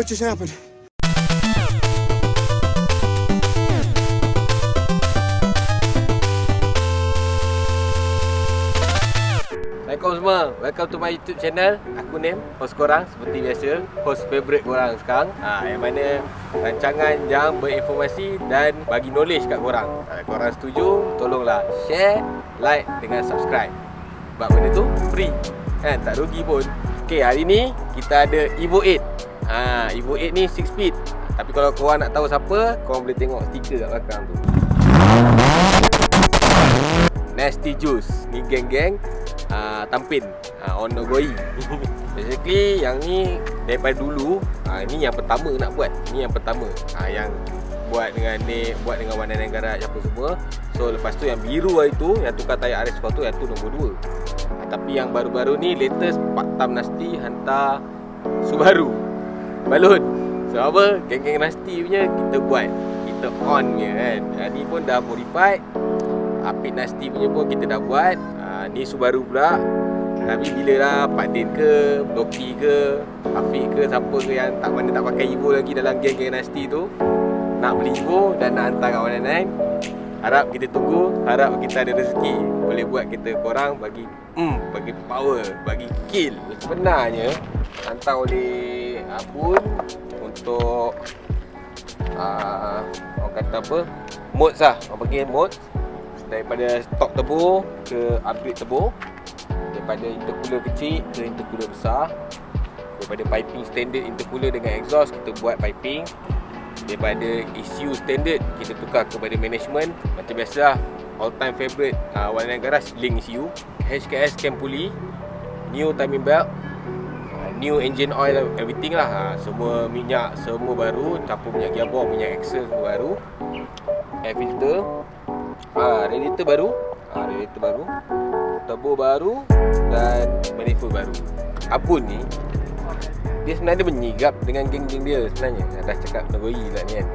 what just happened. Assalamualaikum semua. Welcome to my YouTube channel. Aku Nem, host korang seperti biasa, host favourite korang sekarang. Yang mana rancangan yang berinformasi dan bagi knowledge kat korang. Kalau korang setuju, tolonglah share, like dengan subscribe. Sebab benda tu free kan, tak rugi pun. Okay, hari ni kita ada Evo 8. Evo 8 ni 6 speed. Tapi kalau korang nak tahu siapa, korang boleh tengok stiker kat belakang tu. Nasty Juice. Ni geng-geng Tampin Onogoi. Basically yang ni daripada dulu, ni yang pertama nak buat. Ni yang pertama, yang buat dengan ni, buat dengan warna negara apa semua. So lepas tu yang biru itu, yang tukar tayar RS tu, yang tu nombor 2. Tapi yang baru-baru ni latest, Pak Tam Nasty hantar Subaru balon. So apa, geng-geng Nasty punya kita buat, kita on punya kan. Ni pun dah modified. Apit Nasty punya pun kita dah buat. Ni Subaru pula. Tapi bila lah Pak Din ke, Doki ke, Afiq ke, siapa ke yang mana tak pakai Evo lagi dalam geng-geng Nasty tu, nak beli Evo dan nak hantar kat 199, harap kita tunggu. Harap kita ada rezeki boleh buat kita korang bagi power, bagi kill. Sebenarnya hantar oleh Abun untuk orang kata apa, mods lah. Orang panggil mods. Daripada stok turbo ke upgrade turbo, daripada intercooler kecil ke intercooler besar, daripada piping standard intercooler dengan exhaust kita buat piping, daripada ECU standard kita tukar kepada management. Macam biasa, all time favourite warna garage link ECU, HKS cam pulley, new timing belt, new engine oil, everything lah. Semua minyak semua baru, campur minyak gearbox, minyak axle semua baru, air filter, radiator baru, turbo baru dan manifold baru. Abun ni dia sebenarnya menyigap dengan geng-geng dia sebenarnya. Dah cakap negeri lah ni kan.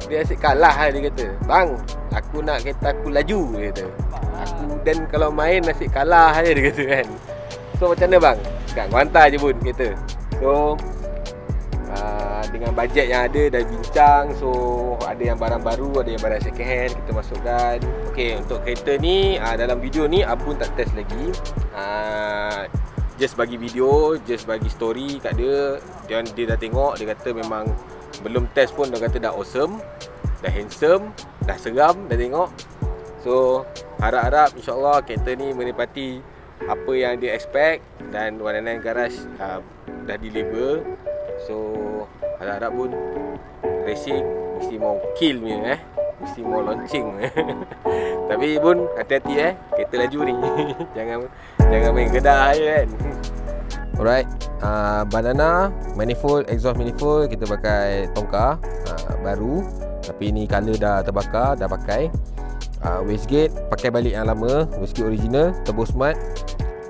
Dia asyik kalah lah, dia kata, "Bang, aku nak kereta aku laju," dia kata. Aku dan kalau main asyik kalah je, dia kata kan. So macam mana bang? Sekarang kau hantar je pun kereta. So dengan bajet yang ada dah bincang. So ada yang barang baru, ada yang barang second hand kita masukkan. Okay, untuk kereta ni dalam video ni Abun tak test lagi. Just bagi video, just bagi story kat dia. Dia dah tengok, dia kata memang belum test pun, dia kata dah awesome, dah handsome, dah seram, dah tengok. So harap-harap insyaAllah kereta ni menepati apa yang dia expect. Dan 199 Garage dah deliver. So harap-harap pun racing mesti mau kill punya mesti mau launching. Tapi pun hati-hati kereta laju ni. jangan main gedah je kan. Alright, banana manifold, exhaust manifold kita pakai Tonka baru, tapi ni color dah terbakar, dah pakai. Wastegate pakai balik yang lama, wastegate original, turbo smart,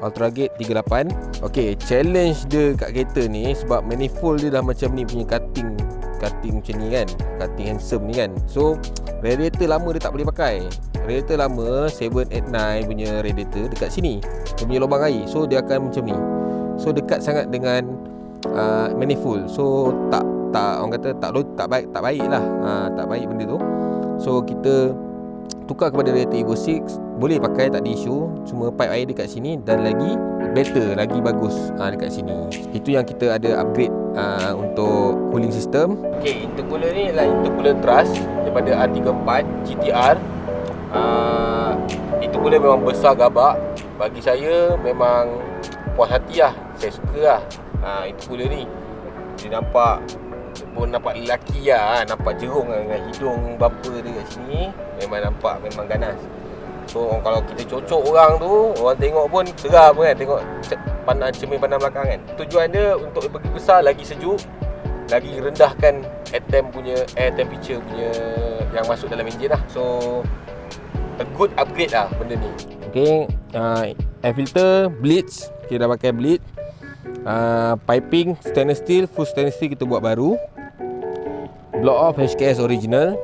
Ultragate 38. Okay, challenge dia kat kereta ni sebab manifold dia dah macam ni punya cutting macam ni kan, cutting handsome ni kan. So radiator lama dia tak boleh pakai. Radiator lama 789 punya radiator dekat sini, dia punya lubang air. So dia akan macam ni. So dekat sangat dengan manifold. So tak orang kata tak baik lah. Tak baik benda tu. So kita tukar kepada radiator Evo 6. Boleh pakai, tak ada isu. Cuma pipe air dekat sini dan lagi better, lagi bagus dekat sini. Itu yang kita ada upgrade untuk cooling system. Okay, intercooler ni adalah intercooler truss daripada R34 GTR. Intercooler memang besar gabak. Bagi saya memang puas hati lah. Saya suka lah intercooler ni. Dia nampak lelaki lah, nampak jerung dengan hidung bumper dia kat sini. Memang ganas. So kalau kita cocok orang tu, orang tengok pun seram kan, tengok cermin pandang belakang kan. Tujuan dia untuk bagi besar, lagi sejuk, lagi rendahkan air temperature punya yang masuk dalam enjin lah. So a good upgrade lah benda ni. Okay, air filter bleach, kita dah pakai bleach. Piping stainless steel, full stainless steel kita buat baru. Block off HKS original.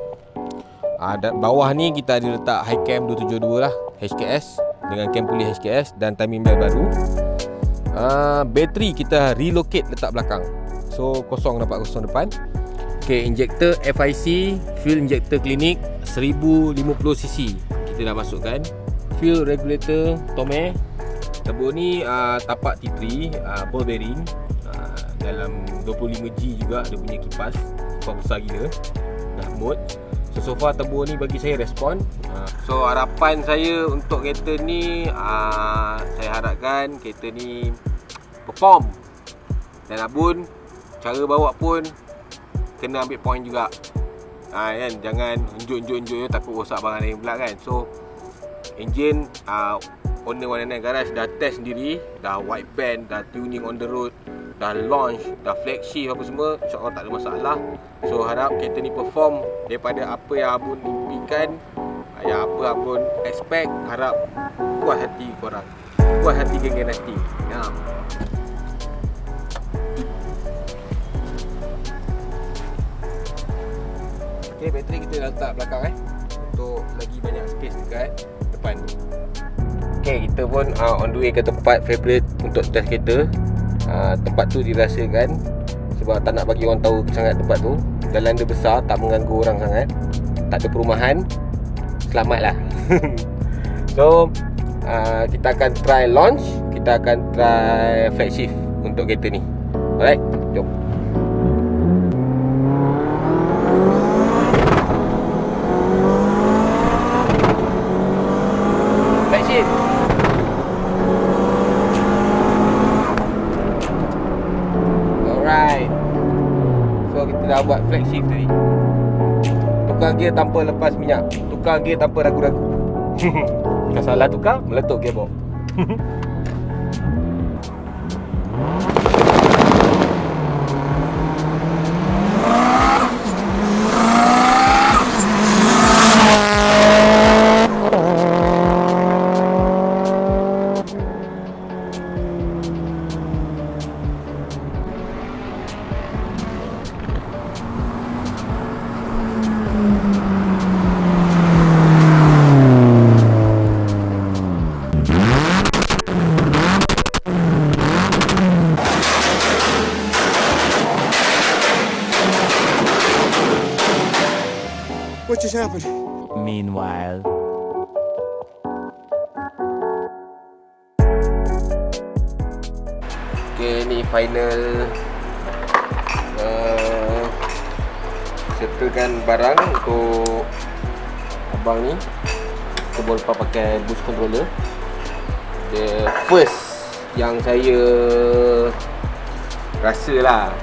Dan bawah ni kita ada letak high cam 272 lah, HKS dengan cam pulley HKS dan timing belt baru. Bateri kita relocate letak belakang. So kosong, nampak kosong depan. Okay, injector FIC fuel injector klinik 1050cc kita dah masukkan. Fuel regulator Tome. Turbo ni tapak T3, ball bearing, dalam 25G juga ada punya kipas besar gila. Dah mode. So far turbo ni bagi saya respon. So harapan saya untuk kereta ni, saya harapkan kereta ni perform. Dan Abun cara bawa pun kena ambil point juga. Kan, jangan unjuk-unjuk takut rosak barang lain pula kan. So engine owner 199 Garage dah test sendiri, dah white band, dah tuning on the road, dah launch, dah flagship apa semua, insyaAllah tak ada masalah. So harap kereta ni perform daripada apa yang Abun impikan, yang apa Abun expect. Harap puas hati korang, puas hati geng Nasty. Okay, bateri kita dah letak belakang untuk lagi banyak space dekat depan tu. Okay, kita pun on the way ke tempat favorite untuk test kereta. Tempat tu dirasakan sebab tak nak bagi orang tahu sangat tempat tu. Jalan dia besar, tak mengganggu orang sangat, tak ada perumahan, selamat lah. So kita akan try launch, kita akan try flagship untuk kereta ni. Alright, jom. Flagship. Alright. So kita dah buat flagship tadi. Tukar gear tanpa lepas minyak, tukar gear tanpa ragu-ragu. Kalau salah tukar, meletup gearbox. What just happened? Meanwhile. Okay, ni final settlekan barang untuk abang ni. Kita boleh lepas pakai boost controller. The first yang saya rasa lah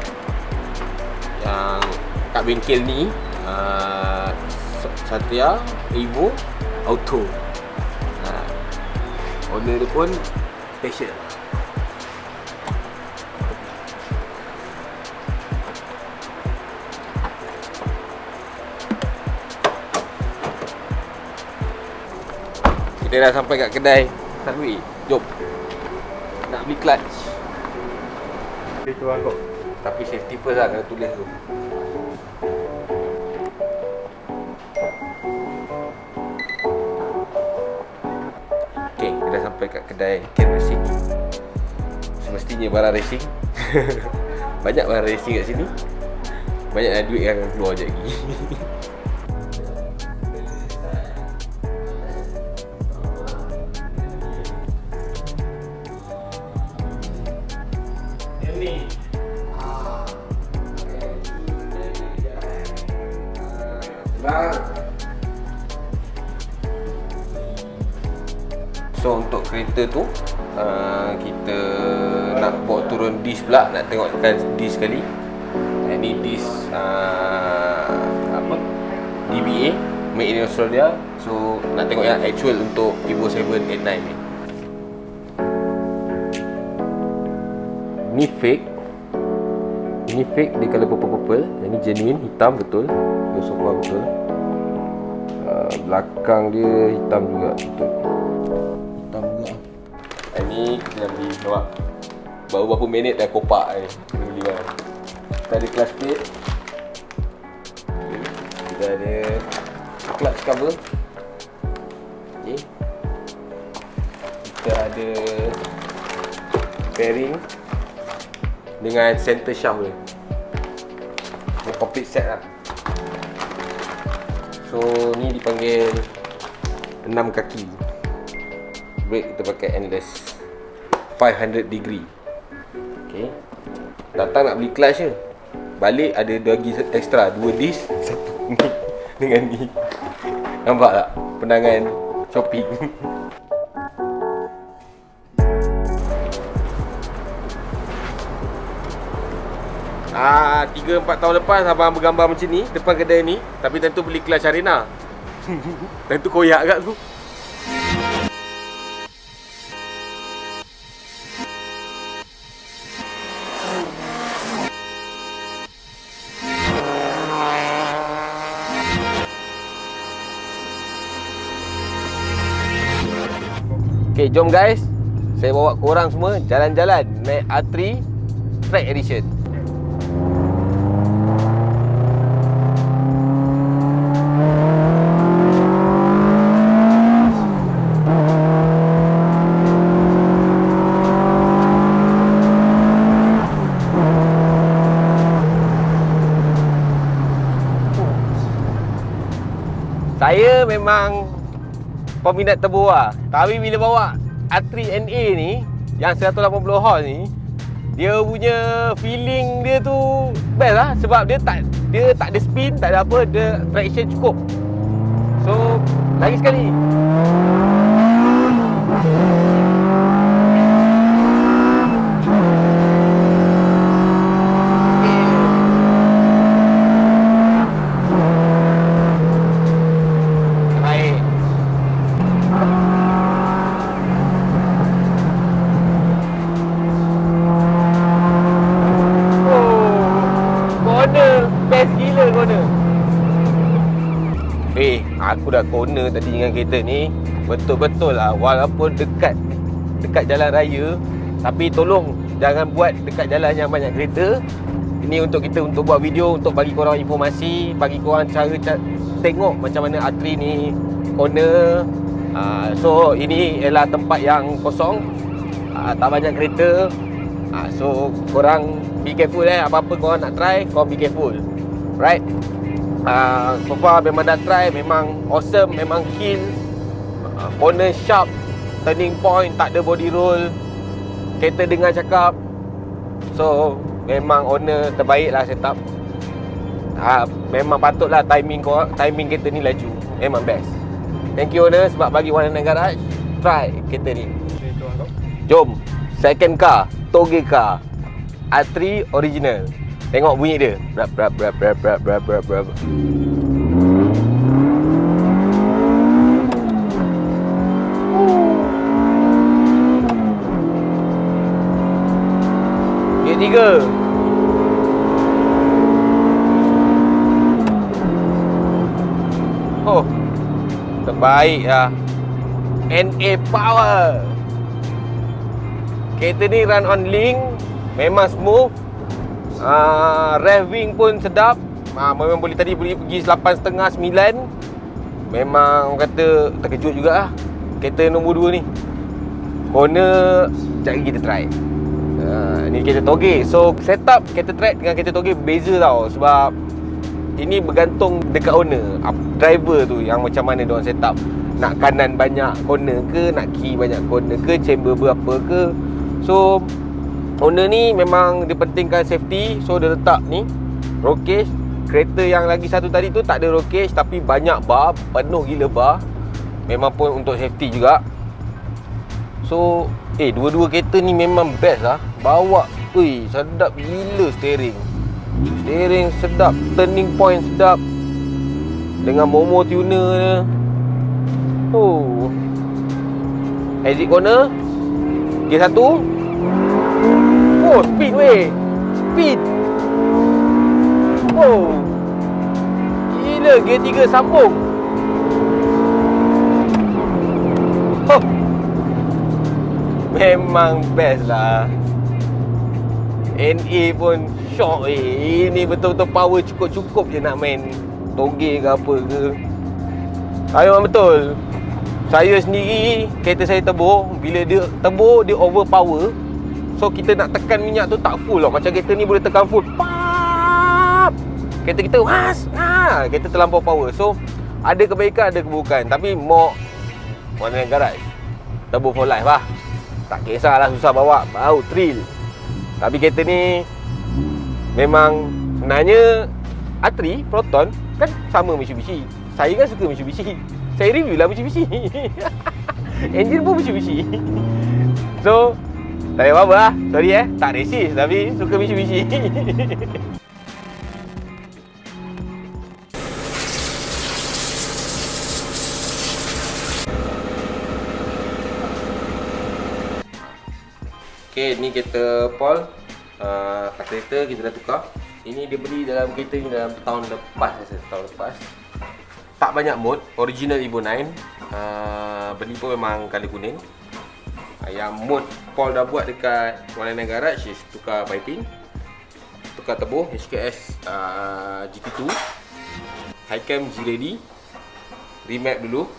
yang kat bengkel ni, Satria Evo Auto. Owner dia pun special. Kita dah sampai kat kedai Sarwi. Jom. Nak beli clutch. Dia tu kok. Tapi safety first lah, kena tulis tu. Okay, kita dah sampai kat kedai Ken Racing. Semestinya barang racing. Banyak barang racing kat sini. Banyak duit yang akan keluar je lagi. So untuk kereta tu kita nak bawa turun disk pula, nak tengokkan disk sekali. Ini disk DBA, made in Australia. So nak tengok yang actual untuk Evo 789 ni. Ni fake. Ini fake, dia colour purple-purple. Yang ni genuine, hitam betul. Dia sofa betul. Belakang dia hitam juga betul. Hitam juga. Ini kita dah beli nampak. Baru berapa minit dah kopak ni. Kita beli kan. Kita ada clutch plate. Kita ada clutch cover. Okay. Kita ada bearing dengan center shaft dia. complete set lah. So ni dipanggil 6 kaki. Brake kita pakai endless 500 degree. Okay. Datang nak beli clutch je, balik ada lagi extra 2 disc, satu ni dengan ni. Nampak tak penangan shopping? 3-4 tahun lepas abang bergambar macam ni depan kedai ni, tapi tentu beli kelas Arena. Tentu koyak kat tu. Okay, jom guys. Saya bawa korang semua jalan-jalan naik R3 Track Edition. Saya memang peminat turbo lah. Tapi bila bawa R3NA ni yang 180 horse ni, dia punya feeling dia tu best lah. Sebab dia tak ada spin, tak ada apa, dia traction cukup. So, lagi sekali. Aku dah corner tadi dengan kereta ni. Betul-betul lah, walaupun dekat jalan raya, tapi tolong jangan buat dekat jalan yang banyak kereta. Ini untuk kita, untuk buat video, untuk bagi korang informasi, bagi korang cara tengok macam mana R3 ni corner. So ini ialah tempat yang kosong, tak banyak kereta. So korang be careful apa-apa korang nak try, korang be careful. Right? So far memang dah try, memang awesome, memang kill. Corner sharp, turning point, tak ada body roll, kereta dengar cakap. So memang owner terbaik lah setup. Memang patutlah timing kereta ni laju. Memang best. Thank you owner sebab bagi One Garage try kereta ni. Jom, second car, toge car, R3 original. Tengok bunyi dia. Brap. Gear 3. Oh, terbaik lah. NA power. Kereta ni run on link, memang smooth. Revving pun sedap. Memang boleh pergi 8.5, 9. Memang orang kata terkejut juga lah kereta nombor 2 ni. Corner, sekejap lagi kita try. Ni kereta toge. So setup kereta track dengan kereta toge beza tau. Sebab ini bergantung dekat owner, driver tu yang macam mana diorang setup. Nak kanan banyak corner ke, nak kiri banyak corner ke, chamber berapa ke. So owner ni memang dia pentingkan safety. So dia letak ni roll cage. Kereta yang lagi satu tadi tu tak ada roll cage, tapi banyak bar, penuh gila bar. Memang pun untuk safety juga. So dua-dua kereta ni memang best lah. Bawa, sedap gila steering. Steering sedap, turning point sedap, dengan Momo tuner dia. Exit corner, gear 1. Speed weh. Speed. Gila, gear 3 sambung. Memang best lah. NA pun shock Ini betul-betul power cukup-cukup je nak main toge ke apa ke. Memang betul. Saya sendiri, kereta saya turbo, bila dia turbo, dia overpower. So kita nak tekan minyak tu tak full tau. Macam kereta ni boleh tekan full, pap. kereta kita kereta terlampau power. So ada kebaikan, ada keburukan. Tapi more warna garage, turbo for life lah. Tak kisahlah susah bawa, bau thrill. Tapi kereta ni memang sebenarnya A3 Proton kan sama Mitsubishi. Saya kan suka Mitsubishi. Saya review lah Mitsubishi. Engine pun Mitsubishi. So tak ada apa-apa lah. Sorry tak racist tapi suka Mitsubishi. Okay, ni kereta Paul. Kereta kita dah tukar. Ini dia beli dalam kereta ni dalam tahun lepas. Tak banyak mod. Original Evo 9. Beli pun memang kali kuning. Yang mod Paul dah buat dekat Warna Garage is tukar piping, tukar turbo HKS GT2, high cam G-Ready, remap dulu.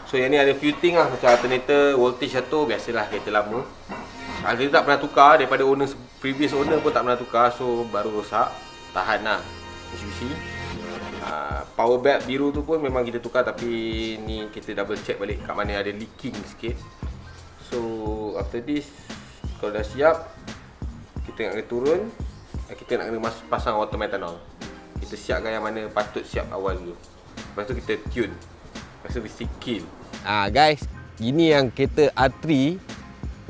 So yang ni ada few thing lah, macam alternator, voltage jatuh, biasalah kereta lama. Alternator tak pernah tukar, daripada previous owner pun tak pernah tukar. So baru rosak, tahan lah Mitsubishi. Power belt biru tu pun memang kita tukar, tapi ni kita double check balik kat mana ada leaking sikit. So after this, kalau dah siap, kita nak kena turun, kita nak kena pasang auto methanol. Kita siapkan yang mana patut siap awal dulu. Lepas tu kita tune. Lepas tu mesti kill. Guys, gini yang kereta A3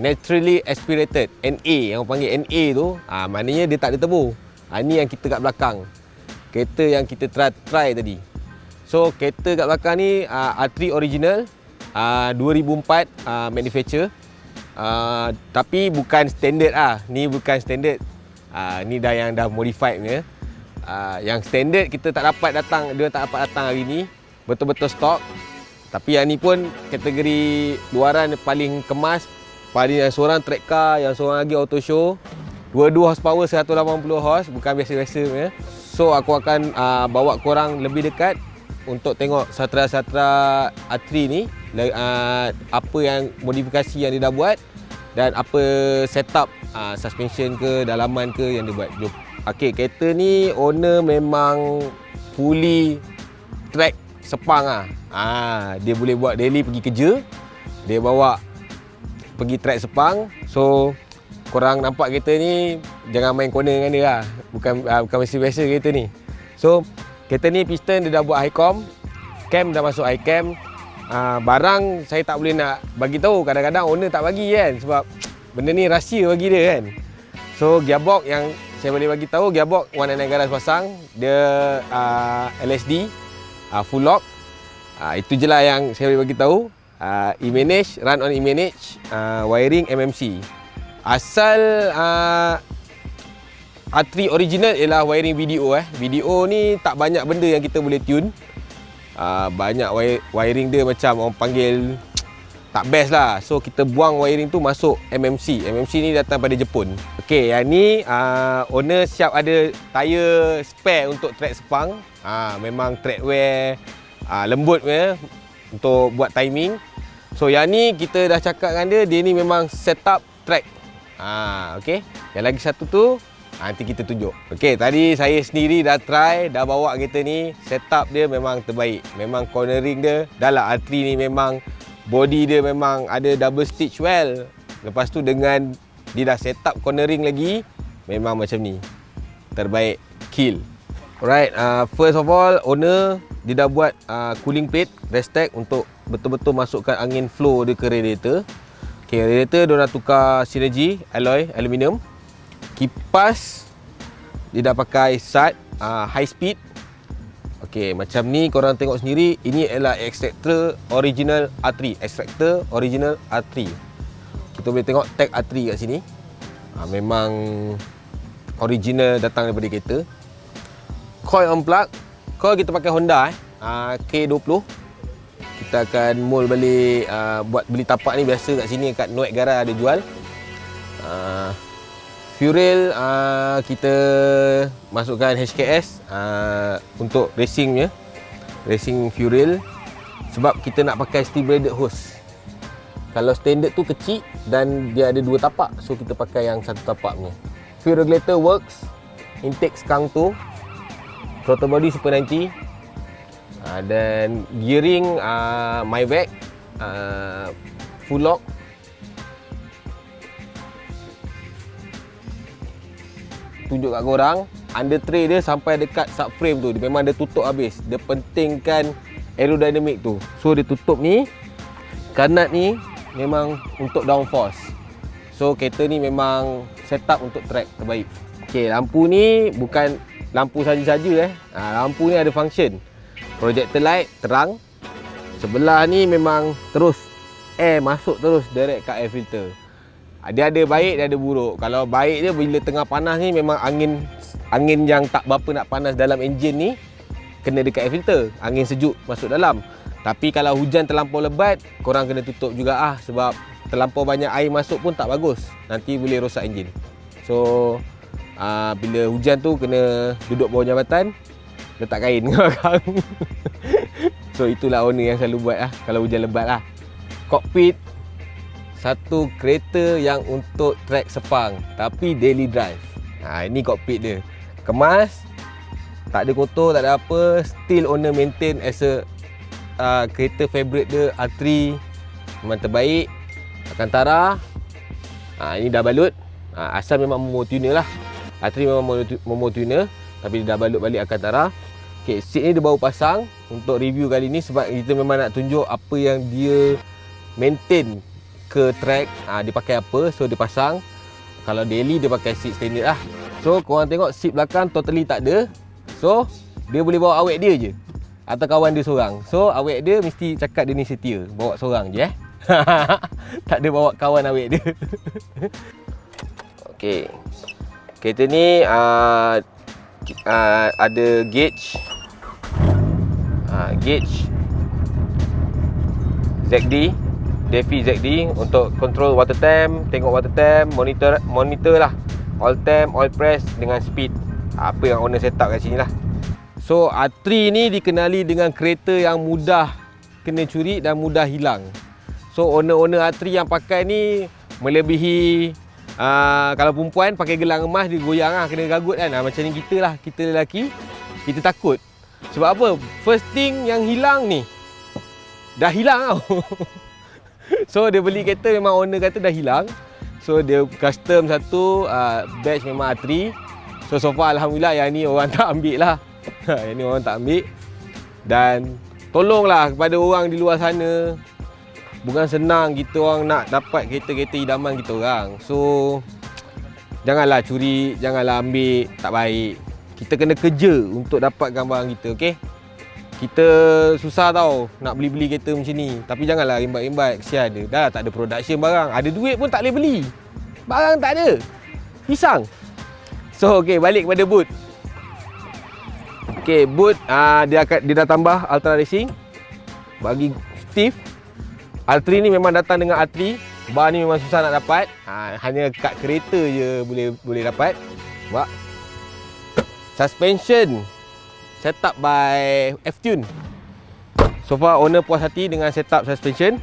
Naturally Aspirated, NA, yang orang panggil NA tu, maknanya dia tak ada turbo. Ni yang kita kat belakang, kereta yang kita try tadi. So kereta kat belakang ni A3 original, 2004 manufacture, tapi bukan standard ni bukan standard. Ni yang dah modified punya. Yang standard kita tak dapat datang, dia tak dapat datang hari ni, betul-betul stok. Tapi yang ni pun kategori luaran paling kemas. Paling yang seorang track car, yang seorang lagi auto show. 22 horsepower, 180 horse, bukan biasa-biasa punya. So aku akan bawa korang lebih dekat untuk tengok Satra A3 ni, apa yang modifikasi yang dia dah buat dan apa setup suspension ke, dalaman ke yang dia buat. Jom. Okey, kereta ni owner memang fully track Sepang dia boleh buat daily pergi kerja. Dia bawa pergi track Sepang. So korang nampak kereta ni jangan main corner dengan dia lah. Bukan biasa kereta ni. So kereta ni piston dia dah buat high com, cam dah masuk high cam. Barang saya tak boleh nak bagi tahu, kadang-kadang owner tak bagi kan, sebab benda ni rahsia bagi dia kan. So gearbox yang saya boleh bagi tahu, gearbox Warna Garage pasang, dia LSD full lock. Itu je lah yang saya boleh bagi tahu. E-manage, run on e-manage, wiring MMC. Asal A3 original ialah wiring video. Video ni tak banyak benda yang kita boleh tune. Banyak wiring dia macam orang panggil tak best lah. So kita buang wiring tu masuk MMC. MMC ni datang pada Jepun. Okey, yang ni owner siap ada tayar spare untuk track Sepang. Memang track wear lembut punya untuk buat timing. So yang ni kita dah cakap dengan dia ni memang setup track. Okey. Yang lagi satu tu nanti kita tunjuk. Okey, tadi saya sendiri dah try, dah bawa kereta ni, setup dia memang terbaik. Memang cornering dia, dah lah A3 ni memang body dia memang ada double stitch well. Lepas tu dengan dia dah setup cornering lagi, memang macam ni. Terbaik, kill. Alright, first of all, owner dia dah buat cooling plate, rest stack untuk betul-betul masukkan angin flow dia ke radiator. Okay, radiator dia dah tukar Synergy alloy aluminium. Kipas dia dah pakai SAT high speed. Okay, macam ni korang tengok sendiri. Ini adalah extractor original A3. Extractor original A3. Kita boleh tengok tag A3 kat sini. Memang original datang daripada kereta. Coil on plug. Coil kita pakai Honda K20. Kita akan mold balik, buat beli tapak ni biasa kat sini, kat Noek Gara ada jual. Fuel kita masukkan HKS untuk racing punya, racing fuel, sebab kita nak pakai steel braided hose. Kalau standard tu kecil dan dia ada dua tapak, so kita pakai yang satu tapak punya. Fuel regulator works, intake skang tu throttle body Super 90. Dan gearing Maybach full lock. Tunjuk kat korang, under tray dia sampai dekat subframe tu, dia memang dia tutup habis. Dia pentingkan aerodynamic tu. So dia tutup ni, kanat ni memang untuk downforce. So kereta ni memang setup untuk track terbaik. Okey, lampu ni bukan lampu saja-saja lampu ni ada function. Projector light terang. Sebelah ni memang terus air masuk terus direct kat air filter. Dia ada baik, dia ada buruk. Kalau baik dia bila tengah panas ni memang angin yang tak berapa nak panas dalam enjin ni kena dekat air filter. Angin sejuk masuk dalam. Tapi kalau hujan terlampau lebat, korang kena tutup juga sebab terlampau banyak air masuk pun tak bagus. Nanti boleh rosak enjin. So bila hujan tu kena duduk bawah jambatan, letak kain kat belakang. So itulah owner yang selalu buat kalau hujan lebat Cockpit, satu kereta yang untuk track Sepang tapi daily drive. Ini cockpit dia. Kemas, tak ada kotor, tak ada apa. Still owner maintain as a kereta favourite dia, R3. Memang terbaik. Alcantara, ini dah balut. Asal memang Momo tuner lah. R3 memang Momo tuner, tapi dia dah balut balik Alcantara. Okay, seat ni dia baru pasang untuk review kali ni sebab kita memang nak tunjuk apa yang dia maintain ke track. Dia pakai apa, so dia pasang. Kalau daily dia pakai seat standard lah. So korang tengok seat belakang totally tak ada. So dia boleh bawa awet dia je atau kawan dia seorang. So awet dia mesti cakap dia ni setia, bawa seorang je tak ada bawa kawan awet dia. Okey, kereta ni ada gauge ZD, Defi ZD untuk control water temp, tengok water temp, monitor lah oil temp, oil press dengan speed. Apa yang owner set up kat sini lah. So R3 ni dikenali dengan kereta yang mudah kena curi dan mudah hilang. So owner-owner R3 yang pakai ni melebihi kalau perempuan pakai gelang emas dia goyang kena gagut kan. Macam ni kita lah, kita lelaki, kita takut. Sebab apa? First thing yang hilang ni dah hilang tau. So dia beli kereta memang owner kata dah hilang. So dia custom satu badge memang R3. So far alhamdulillah yang ni orang tak ambil lah. Yang ni orang tak ambil. Dan tolonglah kepada orang di luar sana, bukan senang kita orang nak dapat kereta-kereta idaman kita orang. So janganlah curi, janganlah ambil, tak baik. Kita kena kerja untuk dapatkan barang kita, okey? Kita susah tau nak beli-beli kereta macam ni. Tapi janganlah rimbat-rimbat, kesian dia. Dah tak ada production barang. Ada duit pun tak boleh beli. Barang tak ada. Pisang. So okey, balik kepada boot. Okey, boot dia dah tambah Ultra Racing bagi stiff. R3 ni memang datang dengan R3. Bar ni memang susah nak dapat. Hanya kat kereta je boleh dapat. Nampak? Suspension setup by F-Tune. So far owner puas hati dengan setup suspension.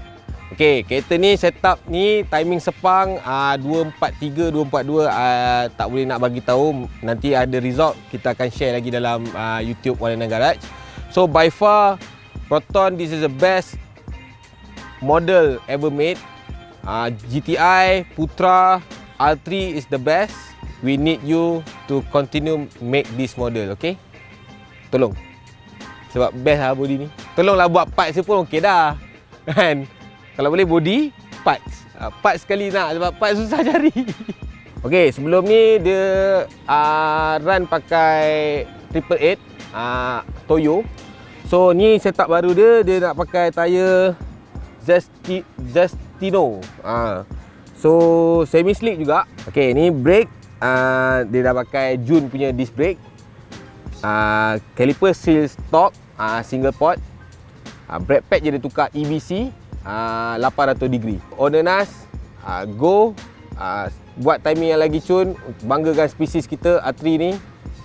Okey, kereta ni setup ni timing Sepang 243 242 tak boleh nak bagi tahu. Nanti ada result kita akan share lagi dalam YouTube One and Garage. So by far Proton, this is the best model ever made. GTI, Putra, R3 is the best. We need you to continue make this model, okay? Tolong. Sebab best lah body ni. Tolonglah buat parts pun okey dah. Kan? Kalau boleh body, parts. Parts sekali nak sebab parts susah cari. Okey, sebelum ni dia run pakai 888 Toyo. So ni setup baru dia nak pakai tayar Zestino. So semi slick juga. Okey, ni brake dia dah pakai June punya disc brake. Caliper seal stock, single port. Brake pad je dia tukar EBC 800 degree. Owner Nas go buat timing yang lagi cun, banggakan spesies kita R3 ni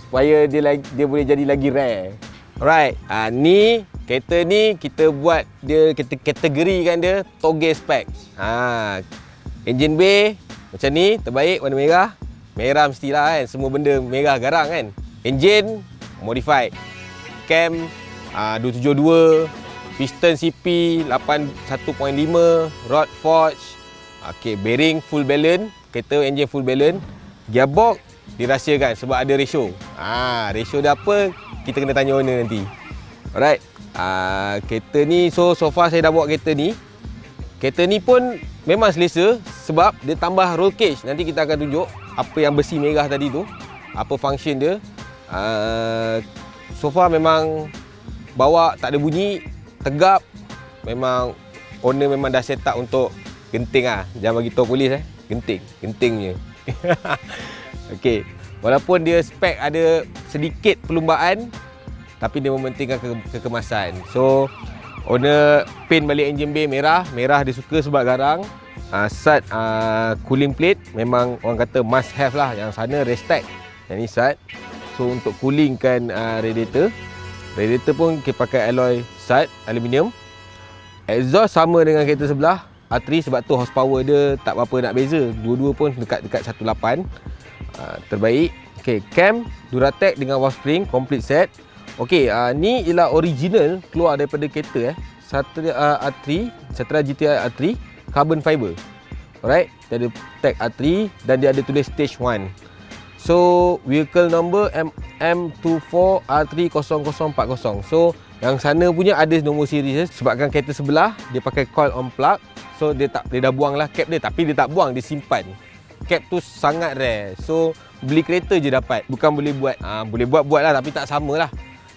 supaya dia boleh jadi lagi rare. Alright, ni kereta ni kita buat dia, kita kategorikan dia toge spec. Engine bay macam ni terbaik, warna merah. Merah mestilah kan, semua benda merah garang kan. Engine modified. Cam 272, piston CP 81.5, rod forge. Okey, bearing full balance, kereta engine full balance. Gearbox dirahsiakan sebab ada ratio. Ratio dia apa? Kita kena tanya owner nanti. Alright. Kereta ni, so far saya dah bawa kereta ni. Kereta ni pun memang selesa sebab dia tambah roll cage. Nanti kita akan tunjuk apa yang besi merah tadi tu, apa function dia. So far memang bawa tak ada bunyi, tegap. Memang owner memang dah set up untuk genting lah. Jangan bagi tahu polis genting punya. Okey, walaupun dia spek ada sedikit perlumbaan, tapi dia mementingkan kekemasan. So owner paint balik engine bay merah dia suka sebab garang. Sat cooling plate memang orang kata must have lah. Yang sana Restec, yang ni Sat. So untuk coolingkan radiator pun kita pakai alloy Sat aluminium. Exhaust sama dengan kereta sebelah A3 sebab tu horsepower dia tak berapa nak beza. Dua-dua pun dekat 18. Terbaik. Okey, cam Duratec dengan wall spring complete set. Okey, ni ialah original keluar daripada kereta Satria A3, Satria GTI A3 carbon fiber. Alright, dia ada tag A3 dan dia ada tulis stage 1. So vehicle number MM24R30040. So yang sana punya ada nombor siri sebabkan kereta sebelah dia pakai coil on plug. So dia dah buang lah cap dia, tapi dia tak buang, dia simpan. Cap tu sangat rare. So beli kereta je dapat, bukan boleh buat. Boleh buat lah tapi tak sama lah.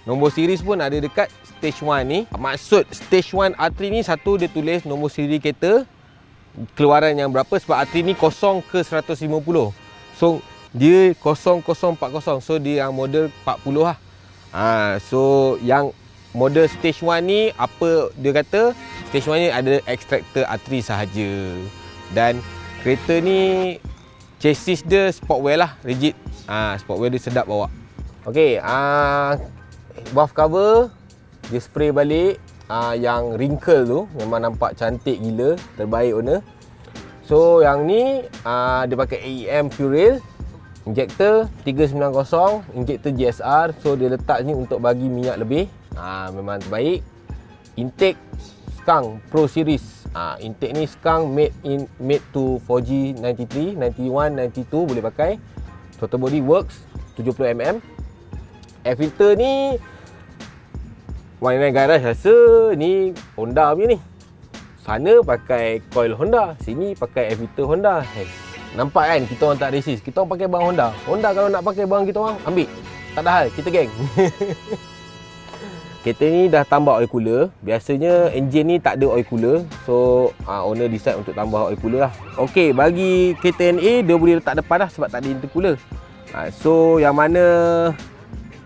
Nombor series pun ada dekat stage 1 ni. Maksud stage 1 A3 ni, satu dia tulis nombor siri kereta, keluaran yang berapa, sebab A3 ni 0 ke 150. So dia 0040. So dia yang model 40 lah. So yang model stage 1 ni, apa dia kata, stage 1 ni ada extractor A3 sahaja. Dan kereta ni chassis dia sportwear lah, rigid. Sportwear dia sedap bawa. Okey, buff cover dia spray balik. Yang wrinkle tu memang nampak cantik gila, terbaik owner. So yang ni dia pakai AEM fuel rail, injector 390, injector GSR. So dia letak ni untuk bagi minyak lebih. Memang terbaik. Intake Skunk Pro Series. Intake ni Skunk made to 4G 93, 91, 92 boleh pakai. Throttle body works 70mm. Air filter ni warna garage rasa ni Honda punya ni. Sana pakai coil Honda, sini pakai air filter Honda. Nampak kan kita orang tak resist. Kita orang pakai barang Honda. Honda kalau nak pakai barang kita orang, ambil. Tak ada hal, kita geng. Kereta ni dah tambah oil cooler. Biasanya enjin ni tak ada oil cooler. So owner decide untuk tambah oil cooler lah. Okey, bagi kereta NA dia boleh letak depan lah sebab tak ada intercooler. So yang mana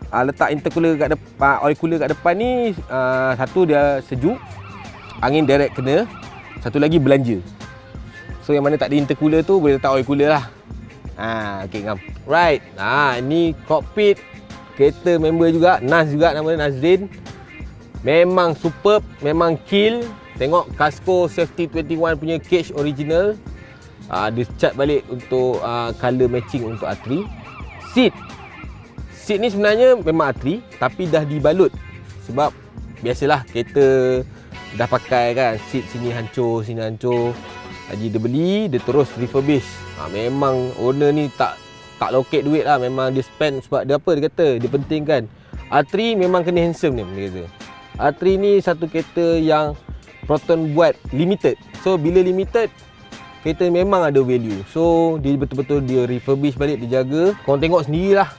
letak intercooler kat depan, oil cooler kat depan ni, satu dia sejuk, angin direct kena. Satu lagi belanja. So yang mana tak ada intercooler tu boleh letak oil cooler lah. Okey ngam. Right. Ni cockpit kereta member juga, Nas juga, nama dia Nazrin. Memang superb, memang kill. Tengok Casco Safety 21 punya cage original. Dia cat balik untuk color matching untuk A3. Seat ni sebenarnya memang A3 tapi dah dibalut. Sebab biasalah kereta dah pakai kan, seat sini hancur, sini hancur. Jadi dia beli, dia terus refurbish. Memang owner ni tak lokek duit lah. Memang dia spend sebab dia apa, dia kata dia pentingkan A3 memang kena handsome ni, dia kata. A3 ni satu kereta yang Proton buat limited. So bila limited, kereta memang ada value. So dia betul-betul dia refurbish balik, dia jaga. Korang tengok sendirilah,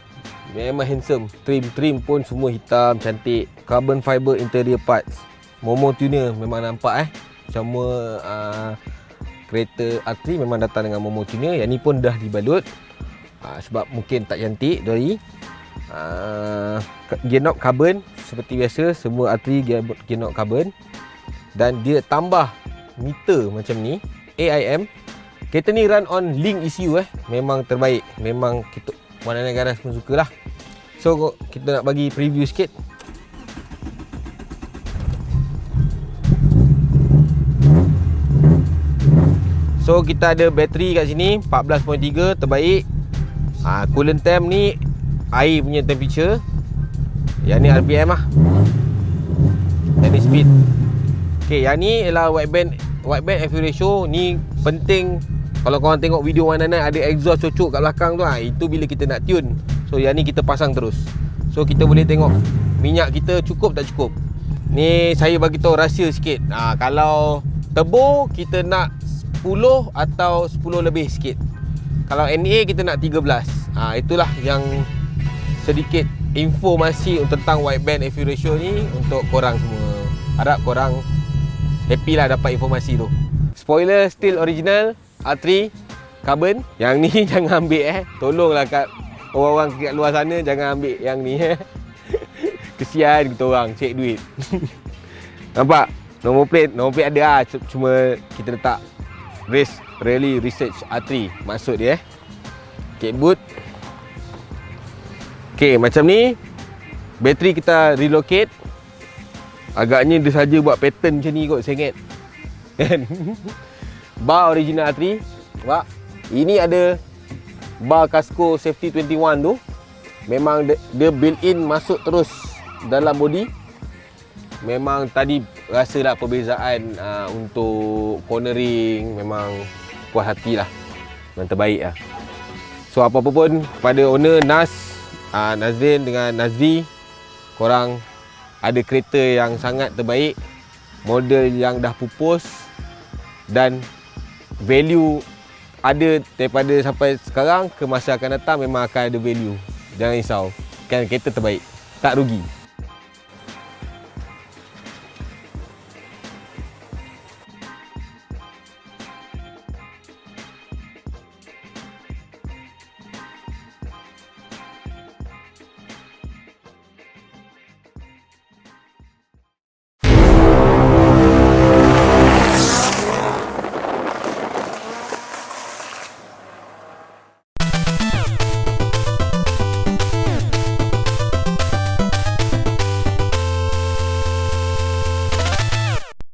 memang handsome. Trim pun semua hitam, cantik. Carbon fiber interior parts. Momo tuner memang nampak semua kereta A3 memang datang dengan Momo tuner. Yang ni pun dah dibalut. Sebab mungkin tak cantik dari gear knob carbon seperti biasa, semua A3 gear knob carbon. Dan dia tambah meter macam ni, AIM. Kereta ni run on link ECU memang terbaik. Memang kita warna negara pun sukalah. So kita nak bagi preview sikit. So kita ada bateri kat sini 14.3, terbaik. Coolant temp ni air punya temperature. Yang ni RPM lah. Yang ni speed. Okay, yang ni ialah wideband aspect ratio. Ni penting. Kalau korang tengok video mana-mana ada exhaust cocok kat belakang tu, itu bila kita nak tune. So yang ni kita pasang terus. So kita boleh tengok minyak kita cukup tak cukup. Ni saya bagi tahu rahsia sikit. Kalau turbo kita nak 10 atau 10 lebih sikit. Kalau NA kita nak 13. Itulah yang sedikit informasi tentang wideband aspect ratio ni untuk korang semua. Harap korang happy lah dapat informasi tu. Spoiler still original R3 carbon. Yang ni jangan ambil Tolonglah kat orang-orang kat luar sana jangan ambil yang ni Kesian kita orang cek duit. Nampak? Nombor plate ada lah. Cuma kita letak Race Rally Research R3 maksud dia Okay, boot. Okay, macam ni. Bateri kita relocate. Agaknya dia saja buat pattern macam ni kot, sengit. Kan? Bar original R3. Nampak? Ini ada bar Casco Safety 21 tu. Memang dia built in masuk terus dalam body. Memang tadi rasalah perbezaan untuk cornering. Memang puas hati lah. Memang terbaik lah. So apa-apa pun kepada owner Nazrin dengan Nazri, korang ada kereta yang sangat terbaik, model yang dah pupus dan value ada daripada sampai sekarang ke masa akan datang, memang akan ada value. Jangan risau, kan kereta terbaik, tak rugi.